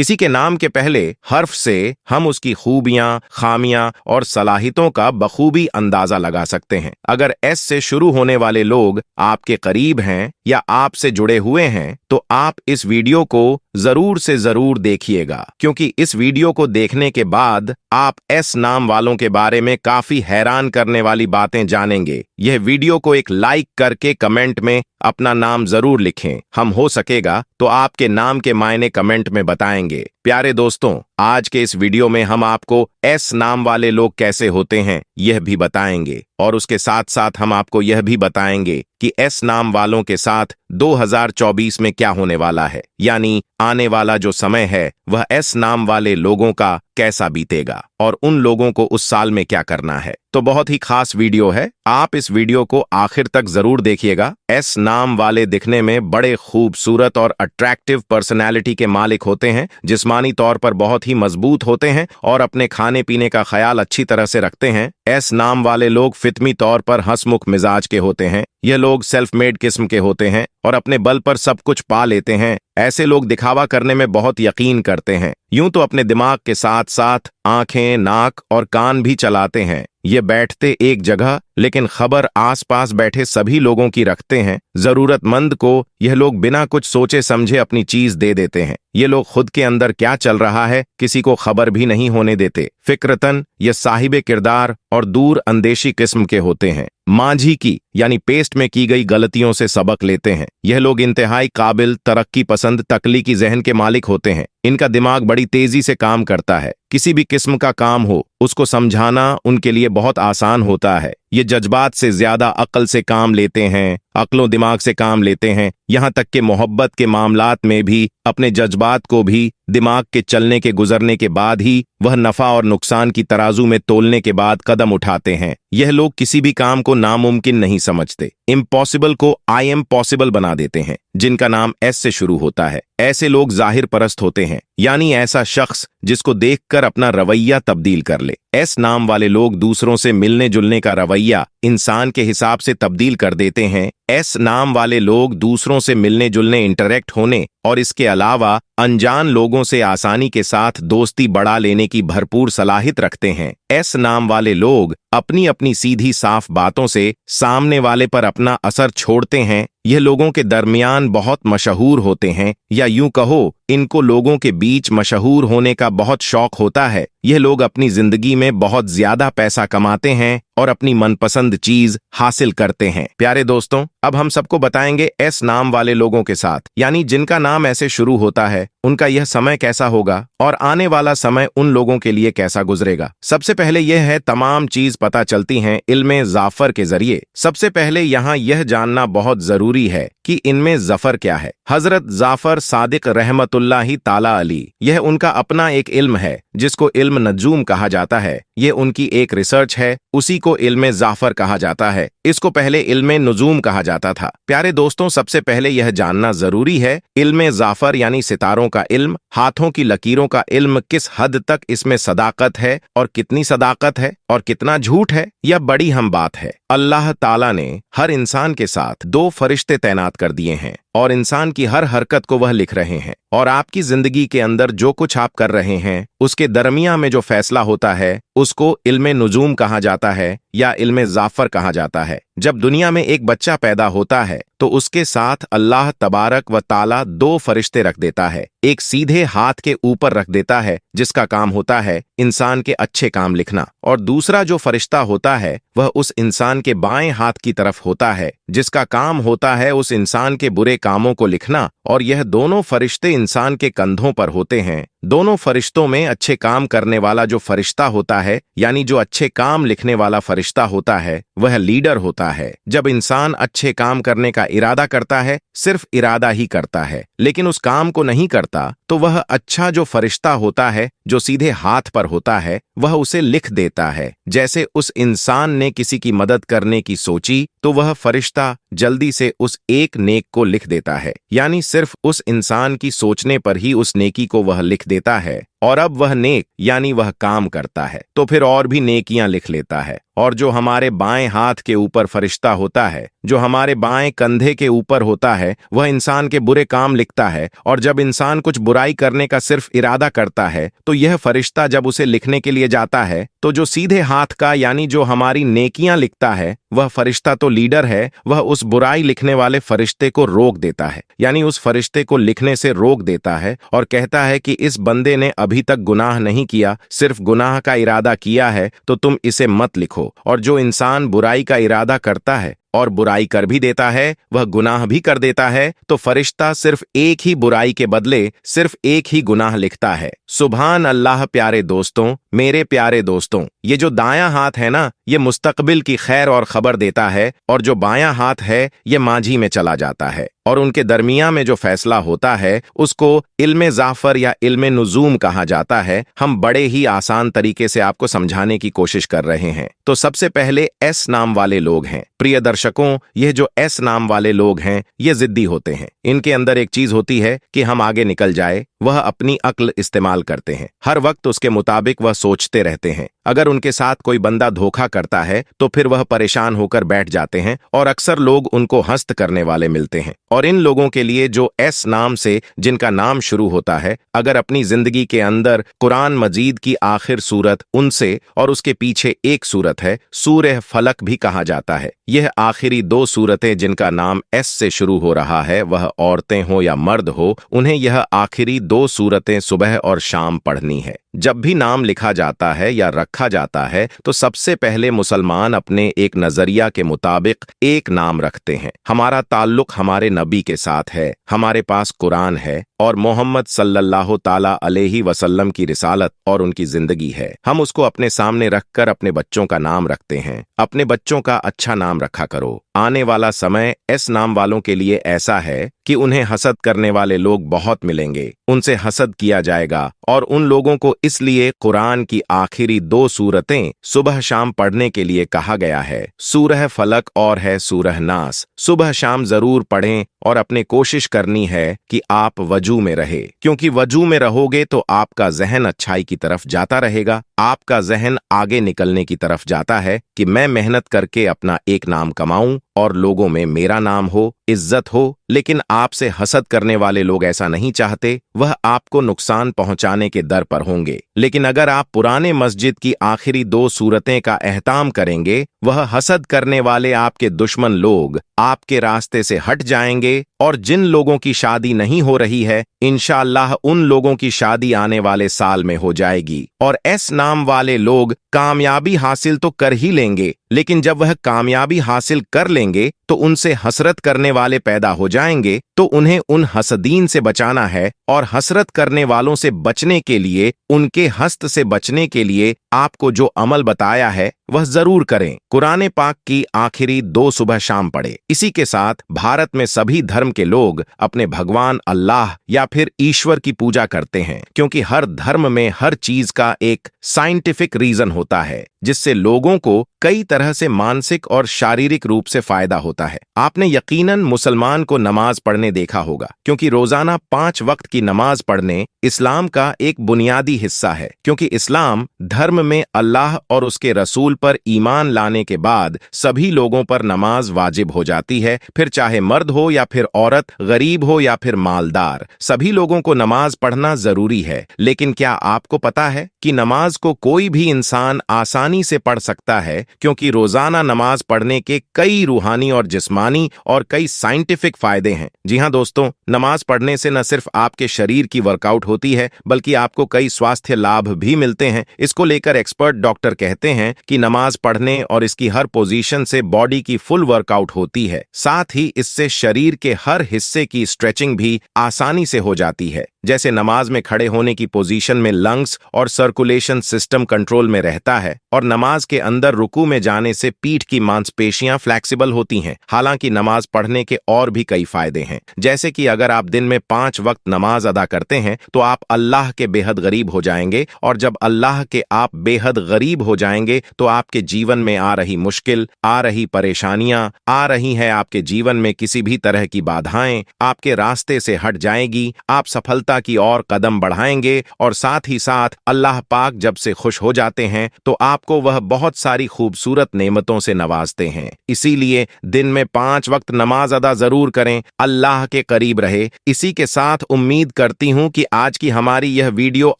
किसी के नाम के पहले हर्फ से हम उसकी खूबियां, खामियां और सलाहितों का बखूबी अंदाजा लगा सकते हैं। अगर एस से शुरू होने वाले लोग आपके करीब हैं या आपसे जुड़े हुए हैं तो आप इस वीडियो को जरूर से जरूर देखिएगा, क्योंकि इस वीडियो को देखने के बाद आप एस नाम वालों के बारे में काफी हैरान करने वाली बातें जानेंगे। यह वीडियो को एक लाइक करके कमेंट में अपना नाम जरूर लिखें। हम हो सकेगा तो आपके नाम के मायने कमेंट में बताएंगे। प्यारे दोस्तों, आज के इस वीडियो में हम आपको एस नाम वाले लोग कैसे होते हैं यह भी बताएंगे, और उसके साथ साथ हम आपको यह भी बताएंगे कि एस नाम वालों के साथ 2024 में क्या होने वाला है, यानी आने वाला जो समय है वह एस नाम वाले लोगों का कैसा बीतेगा और उन लोगों को उस साल में क्या करना है। तो बहुत ही खास वीडियो है, आप इस वीडियो को आखिर तक जरूर देखिएगा। एस नाम वाले दिखने में बड़े खूबसूरत और अट्रैक्टिव पर्सनैलिटी के मालिक होते हैं, जिस्मानी तौर पर बहुत ही मजबूत होते हैं और अपने खाने पीने का ख्याल अच्छी तरह से रखते हैं। एस नाम वाले लोग फितमी तौर पर हंसमुख मिजाज के होते हैं। यह लोग सेल्फ मेड किस्म के होते हैं और अपने बल पर सब कुछ पा लेते हैं। ऐसे लोग दिखावा करने में बहुत यकीन करते हैं। यूं तो अपने दिमाग के साथ साथ आंखें, नाक और कान भी चलाते हैं। ये बैठते एक जगह लेकिन खबर आसपास बैठे सभी लोगों की रखते हैं। जरूरतमंद को यह लोग बिना कुछ सोचे समझे अपनी चीज दे देते हैं। ये लोग खुद के अंदर क्या चल रहा है किसी को खबर भी नहीं होने देते। फिक्रतन ये साहिबे किरदार और दूर अंदेशी किस्म के होते हैं। मांझी की यानी पेस्ट में की गई गलतियों से सबक लेते हैं। यह लोग इंतहाई काबिल, तरक्की पसंद, तख्लीकी जहन के मालिक होते हैं। इनका दिमाग बड़ी तेजी से काम करता है। किसी भी किस्म का काम हो उसको समझाना उनके लिए बहुत आसान होता है। ये जज्बात से ज्यादा अक्ल से काम लेते हैं, अक्लों दिमाग से काम लेते हैं। यहाँ तक कि मोहब्बत के मामलात में भी अपने जज्बात को भी दिमाग के चलने के गुजरने के बाद ही वह नफा और नुकसान की तराजू में तोलने के बाद कदम उठाते हैं। यह लोग किसी भी काम को नामुमकिन नहीं समझते। इम्पॉसिबल को आई एम पॉसिबल बना देते हैं। जिनका नाम एस से शुरू होता है ऐसे लोग जाहिर परस्त होते हैं, यानी ऐसा शख्स जिसको देखकर अपना रवैया तब्दील कर ले। एस नाम वाले लोग दूसरों से मिलने जुलने का रवैया इंसान के हिसाब से तब्दील कर देते हैं। एस नाम वाले लोग दूसरों से मिलने जुलने, इंटरेक्ट होने और इसके अलावा अनजान लोगों से आसानी के साथ दोस्ती बढ़ा लेने की भरपूर सलाहियत रखते हैं। एस नाम वाले लोग अपनी अपनी सीधी साफ बातों से सामने वाले पर अपना असर छोड़ते हैं। यह लोगों के दरमियान बहुत मशहूर होते हैं, या यूं कहो इनको लोगों के बीच मशहूर होने का बहुत शौक होता है। यह लोग अपनी जिंदगी में बहुत ज्यादा पैसा कमाते हैं और अपनी मनपसंद चीज हासिल करते हैं। प्यारे दोस्तों, अब हम सबको बताएंगे एस नाम वाले लोगों के साथ, यानी जिनका नाम ऐसे शुरू होता है, उनका यह समय कैसा होगा और आने वाला समय उन लोगों के लिए कैसा गुजरेगा। सबसे पहले यह है, तमाम चीज पता चलती हैं इल्मे जाफर के जरिए। सबसे पहले यहाँ यह जानना बहुत जरूरी है कि इनमें जफर क्या है। हजरत जाफर सादिक रहमतुल्लाही ताला अली, यह उनका अपना एक इल्म है जिसको इल्म नजूम कहा जाता है। ये उनकी एक रिसर्च है, उसी को इल्मे जाफर कहा जाता है। इसको पहले इल्मे नुजूम कहा जाता था। प्यारे दोस्तों, सबसे पहले यह जानना जरूरी है इल्मे जाफर यानी सितारों का इल्म, हाथों की लकीरों का इल्म, किस हद तक इसमें सदाकत है और कितनी सदाकत है और कितना झूठ है, यह बड़ी हम बात है। अल्लाह ताला ने हर इंसान के साथ 2 फरिश्ते तैनात कर दिए हैं और इंसान की हर हरकत को वह लिख रहे हैं, और आपकी जिंदगी के अंदर जो कुछ आप कर रहे हैं उसके दरमियान में जो फैसला होता है उसको इल्मे नुजूम कहा जाता है या इल्मे जाफर कहा जाता है। जब दुनिया में एक बच्चा पैदा होता है तो उसके साथ अल्लाह तबारक व ताला 2 फरिश्ते रख देता है। एक सीधे हाथ के ऊपर रख देता है जिसका काम होता है इंसान के अच्छे काम लिखना, और दूसरा जो फरिश्ता होता है वह उस इंसान के बाएं हाथ की तरफ होता है जिसका काम होता है उस इंसान के बुरे कामों को लिखना। और यह दोनों फरिश्ते इंसान के कंधों पर होते हैं। दोनों फरिश्तों में अच्छे काम करने वाला जो फरिश्ता होता है, यानी जो अच्छे काम लिखने वाला फरिश्ता होता है, वह लीडर होता है। जब इंसान अच्छे काम करने का इरादा करता है, सिर्फ इरादा ही करता है, लेकिन उस काम को नहीं करता, तो वह अच्छा जो फरिश्ता होता है जो सीधे हाथ पर होता है वह उसे लिख देता है। जैसे उस इंसान ने किसी की मदद करने की सोची तो वह फरिश्ता जल्दी से उस एक नेक को लिख देता है, यानी सिर्फ उस इंसान की सोचने पर ही उस नेकी को वह लिख देता है। और अब वह नेक यानी वह काम करता है तो फिर और भी नेकियां लिख लेता है। और जो हमारे बाएं हाथ के ऊपर फरिश्ता होता है, जो हमारे बाएं कंधे के ऊपर होता है, वह इंसान के बुरे काम लिखता है। और जब इंसान कुछ बुराई करने का सिर्फ इरादा करता है तो यह फरिश्ता जब उसे लिखने के लिए जाता है तो जो सीधे हाथ का यानी जो हमारी नेकियां लिखता है, वह फरिश्ता तो लीडर है, वह उस बुराई लिखने वाले फरिश्ते को रोक देता है, यानी उस फरिश्ते को लिखने से रोक देता है और कहता है कि इस बंदे ने अभी तक गुनाह नहीं किया, सिर्फ गुनाह का इरादा किया है, तो तुम इसे मत लिखो। और जो इंसान बुराई का इरादा करता है और बुराई कर भी देता है, वह गुनाह भी कर देता है, तो फरिश्ता सिर्फ एक ही बुराई के बदले सिर्फ एक ही गुनाह लिखता है। सुभान अल्लाह। प्यारे दोस्तों, मेरे प्यारे दोस्तों, ये जो दायां हाथ है ना, ये मुस्तकबिल की खैर और खबर देता है, और जो बायां हाथ है ये मांझी में चला जाता है, और उनके दरमियान में जो फैसला होता है उसको इल्मे जाफर या इल्मे नुजूम कहा जाता है। हम बड़े ही आसान तरीके से आपको समझाने की कोशिश कर रहे हैं। तो सबसे पहले एस नाम वाले लोग हैं। प्रिय दर्शकों, यह जो एस नाम वाले लोग हैं ये जिद्दी होते हैं। इनके अंदर एक चीज होती है कि हम आगे निकल जाए, वह अपनी अक्ल इस्तेमाल करते हैं, हर वक्त उसके मुताबिक वह सोचते रहते हैं। अगर उनके साथ कोई बंदा धोखा करता है तो फिर वह परेशान होकर बैठ जाते हैं, और अक्सर लोग उनको हस्त करने वाले मिलते हैं। और इन लोगों के लिए जो एस नाम से जिनका नाम शुरू होता है, अगर अपनी जिंदगी के अंदर कुरान मजीद की आखिर सूरत उनसे और उसके पीछे एक सूरत है, सूरह फलक भी कहा जाता है, यह आखिरी दो सूरतें जिनका नाम एस से शुरू हो रहा है, वह औरतें हो या मर्द हो, उन्हें यह आखिरी दो सूरतें सुबह और शाम पढ़नी है। जब भी नाम लिखा जाता है या रखा जाता है तो सबसे पहले मुसलमान अपने एक नजरिया के मुताबिक एक नाम रखते हैं। हमारा ताल्लुक हमारे नबी के साथ है, हमारे पास कुरान है और मोहम्मद सल्लल्लाहु ताला अलैहि वसल्लम की रिसालत और उनकी जिंदगी है। हम उसको अपने सामने रखकर अपने बच्चों का नाम रखते हैं। अपने बच्चों का अच्छा नाम रखा करो। आने वाला समय एस नाम वालों के लिए ऐसा है कि उन्हें हसद करने वाले लोग बहुत मिलेंगे, उनसे हसद किया जाएगा, और उन लोगों को इसलिए कुरान की आखिरी दो सूरतें सुबह शाम पढ़ने के लिए कहा गया है। सूरह फलक और है सूरह नास। सुबह शाम जरूर पढ़ें और अपने कोशिश करनी है कि आप वजू में रहे, क्योंकि वजू में रहोगे तो आपका जहन अच्छाई की तरफ जाता रहेगा। आपका जहन आगे निकलने की तरफ जाता है कि मैं मेहनत करके अपना एक नाम कमाऊं और लोगों में मेरा नाम हो, इज्जत हो। लेकिन आपसे हसद करने वाले लोग ऐसा नहीं चाहते, वह आपको नुकसान पहुंचाने के दर पर होंगे। लेकिन अगर आप पुराने मस्जिद की आखिरी दो सूरतें का एहताम करेंगे, वह हसद करने वाले आपके दुश्मन लोग आपके रास्ते से हट जाएंगे, और जिन लोगों की शादी नहीं हो रही है, इंशाअल्लाह उन लोगों की शादी आने वाले साल में हो जाएगी। और एस नाम वाले लोग कामयाबी हासिल तो कर ही लेंगे, लेकिन जब वह कामयाबी हासिल कर लेंगे तो उनसे हसरत करने वाले पैदा हो जाएंगे। तो उन्हें उन हसदीन से बचाना है, और हसरत करने वालों से बचने के लिए, उनके हस्त से बचने के लिए आपको जो अमल बताया है वह जरूर करें। कुरान पाक की आखिरी दो सुबह शाम पढ़े। इसी के साथ भारत में सभी धर्म के लोग अपने भगवान अल्लाह या फिर ईश्वर की पूजा करते हैं, क्योंकि हर धर्म में हर चीज का एक साइंटिफिक रीजन होता है, जिससे लोगों को कई तरह से मानसिक और शारीरिक रूप से फायदा होता है। आपने यकीनन मुसलमान को नमाज पढ़ने देखा होगा, क्योंकि रोजाना 5 वक्त की नमाज पढ़ने इस्लाम का एक बुनियादी हिस्सा है। क्योंकि इस्लाम धर्म में अल्लाह और उसके रसूल पर ईमान लाने के बाद सभी लोगों पर नमाज वाजिब हो जाती है, फिर चाहे मर्द हो या फिर औरत, गरीब हो या फिर मालदार, सभी लोगों को नमाज पढ़ना जरूरी है। लेकिन क्या आपको पता है कि नमाज को कोई भी इंसान आसानी से पढ़ सकता है, क्योंकि रोजाना नमाज पढ़ने के कई रूहानी और जिस्मानी और कई साइंटिफिक फायदे हैं। जी हाँ दोस्तों, नमाज पढ़ने से न सिर्फ आपके शरीर की वर्कआउट होती है, बल्कि आपको कई स्वास्थ्य लाभ भी मिलते हैं। इसको लेकर एक्सपर्ट डॉक्टर कहते हैं कि नमाज पढ़ने और इसकी हर पोजीशन से बॉडी की फुल वर्कआउट होती है। साथ ही इससे शरीर के हर हिस्से की स्ट्रेचिंग भी आसानी से हो जाती है। जैसे नमाज में खड़े होने की पोजीशन में लंग्स और सर्कुलेशन सिस्टम कंट्रोल में रहता है, और और नमाज के अंदर रुकू में जाने से पीठ की मांसपेशियां फ्लेक्सिबल होती हैं। हालांकि नमाज पढ़ने के और भी कई फायदे हैं, जैसे कि अगर आप दिन में 5 वक्त नमाज अदा करते हैं तो आप अल्लाह के बेहद गरीब हो जाएंगे, और जब अल्लाह के आप बेहद गरीब हो जाएंगे तो आपके जीवन में आ रही मुश्किल, आ रही परेशानियां, आ रही है आपके जीवन में किसी भी तरह की बाधाएं आपके रास्ते से हट जाएगी। आप सफलता की ओर कदम बढ़ाएंगे, और साथ ही साथ अल्लाह पाक जब से खुश हो जाते हैं तो आपको वह बहुत सारी खूबसूरत नेमतों से नवाजते हैं। इसीलिए दिन में 5 वक्त नमाज अदा जरूर करें, अल्लाह के करीब रहे। इसी के साथ उम्मीद करती हूं कि आज की हमारी यह वीडियो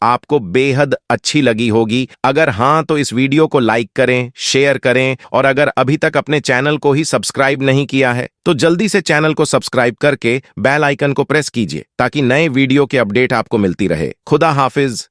आपको बेहद अच्छी लगी होगी। अगर हां तो इस वीडियो को लाइक करें, शेयर करें, और अगर अभी तक अपने चैनल को ही सब्सक्राइब नहीं किया है तो जल्दी से चैनल को सब्सक्राइब करके बेल आइकन को प्रेस कीजिए ताकि नए वीडियो के अपडेट आपको मिलती रहे। खुदा हाफिज।